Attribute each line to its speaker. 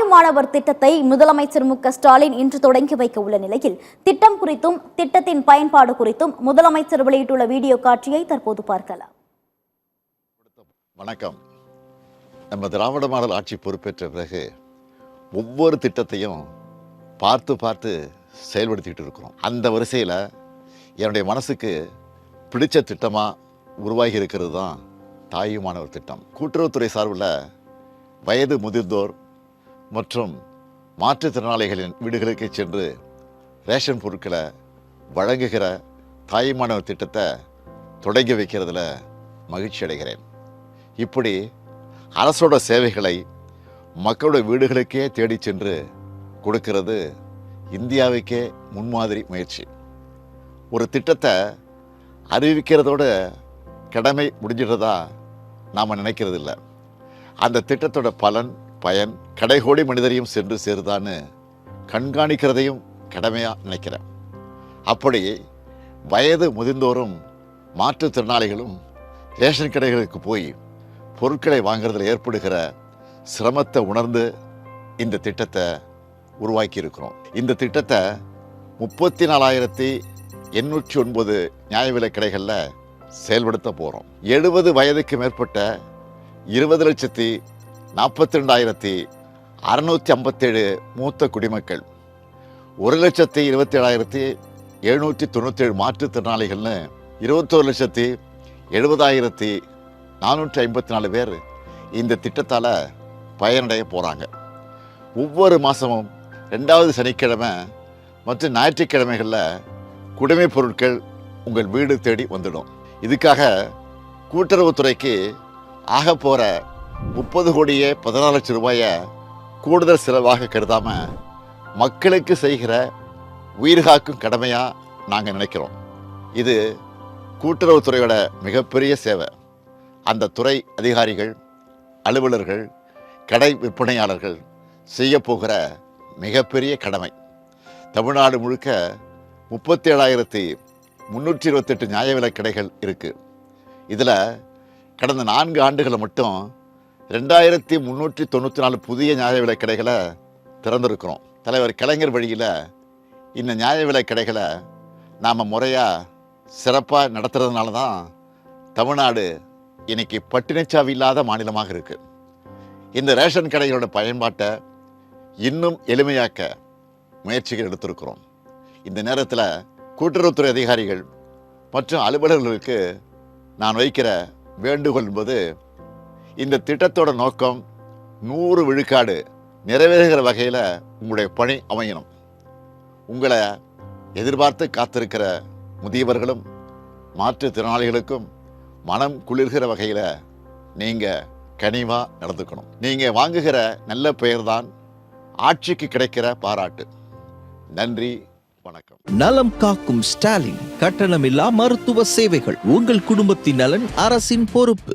Speaker 1: தாயுமானவர் திட்டத்தை முதலமைச்சர் மு.க.ஸ்டாலின் இன்று தொடங்கி வைக்க உள்ள நிலையில் திட்டம் குறித்தும் திட்டத்தின் பயன்பாடு குறித்தும் முதலமைச்சர் வெளியிட்டுள்ள வீடியோ காட்சியை தற்போது பார்க்கலாம்.
Speaker 2: வணக்கம். நம்ம திராவிட மாடல் ஆட்சி பொறுப்பேற்ற பிறகு ஒவ்வொரு திட்டத்தையும் பார்த்து செயல்படுத்திட்டு இருக்கிறோம். அந்த வரிசையில் என்னுடைய மனசுக்கு பிடிச்ச திட்டமாக உருவாகி இருக்கிறது தான் தாயுமானவர் திட்டம். கூட்டுறவுத்துறை சார்பில் வயது முதிர்ந்தோர் மற்றும் மாற்றுத்திறனாளிகளின் வீடுகளுக்கு சென்று ரேஷன் பொருட்களை வழங்குகிற தாயுமானவர் திட்டத்தை தொடங்கி வைக்கிறதுல மகிழ்ச்சி அடைகிறேன். இப்படி அரசோட சேவைகளை மக்களோட வீடுகளுக்கே தேடி சென்று கொடுக்கிறது இந்தியாவுக்கே முன்மாதிரி முயற்சி. ஒரு திட்டத்தை அறிவிக்கிறதோட கடமை முடிஞ்சிடுறதா நாம் நினைக்கிறது இல்லை. அந்த திட்டத்தோட பயன் கடைகோடி மனிதரையும் சென்று சேருதான்னு கண்காணிக்கிறதையும் கடமையாக நினைக்கிறேன். அப்படி வயது முதிர்ந்தோரும் மாற்றுத்திறனாளிகளும் ரேஷன் கடைகளுக்கு போய் பொருட்களை வாங்குறதுல ஏற்படுகிற சிரமத்தை உணர்ந்து இந்த திட்டத்தை உருவாக்கி இருக்கிறோம். இந்த திட்டத்தை 34,809 நியாய விலை கடைகளில் செயல்படுத்த போகிறோம். 70 வயதுக்கு மேற்பட்ட 20,42,657 மூத்த குடிமக்கள், 1,27,797 மாற்றுத்திறனாளிகள்னு 21,70,454 பேர் இந்த திட்டத்தால் பயனடைய போகிறாங்க. ஒவ்வொரு மாதமும் 2வது சனிக்கிழமை மற்றும் ஞாயிற்றுக்கிழமைகளில் குடிமைப் பொருட்கள் உங்கள் வீடு தேடி வந்துடும். இதுக்காக கூட்டுறவுத்துறைக்கு ஆக போகிற 30,14 லட்சம் ரூபாயை கூடுதல் செலவாக கருதாமல் மக்களுக்கு செய்கிற உயிர்காக்கும் கடமையாக நாங்கள் நினைக்கிறோம். இது கூட்டுறவுத்துறையோட மிகப்பெரிய சேவை. அந்த துறை அதிகாரிகள், அலுவலர்கள், கடை விற்பனையாளர்கள் செய்ய போகிற மிகப்பெரிய கடமை. தமிழ்நாடு முழுக்க 37,328 நியாய விலை கடைகள் இருக்குது. இதில் கடந்த 4 ஆண்டுகளை மட்டும் 2,394 புதிய நியாய விலை கடைகளை திறந்திருக்கிறோம். தலைவர் கலைஞர் வழியில் இந்த நியாய விலை கடைகளை நாம் முறையாக சிறப்பாக நடத்துறதுனால தான் தமிழ்நாடு இன்னைக்கு பட்டினிச்சாவி இல்லாத மாநிலமாக இருக்குது. இந்த ரேஷன் கடைகளோட பயன்பாட்டை இன்னும் எளிமையாக்க முயற்சிகள் எடுத்திருக்கிறோம். இந்த நேரத்தில் கூட்டுறவுத்துறை அதிகாரிகள் மற்றும் அலுவலர்களுக்கு நான் வைக்கிற வேண்டுகோள் என்பது, இந்த திட்டத்தோட நோக்கம் 100 விழுக்காடு நிறைவேறுகிற வகையில் உங்களுடைய பணி அமையணும். உங்களை எதிர்பார்த்து காத்திருக்கிற முதியவர்களும் மாற்றுத்திறனாளிகளுக்கும் மனம் குளிர்கிற வகையில் நீங்கள் கனிவாக நடந்துக்கணும். நீங்கள் வாங்குகிற நல்ல பெயர்தான் ஆட்சிக்கு கிடைக்கிற பாராட்டு. நன்றி, வணக்கம்.
Speaker 3: நலம் காக்கும் ஸ்டாலின் கட்டணமில்லா மருத்துவ சேவைகள். உங்கள் குடும்பத்தின் நலன் அரசின் பொறுப்பு.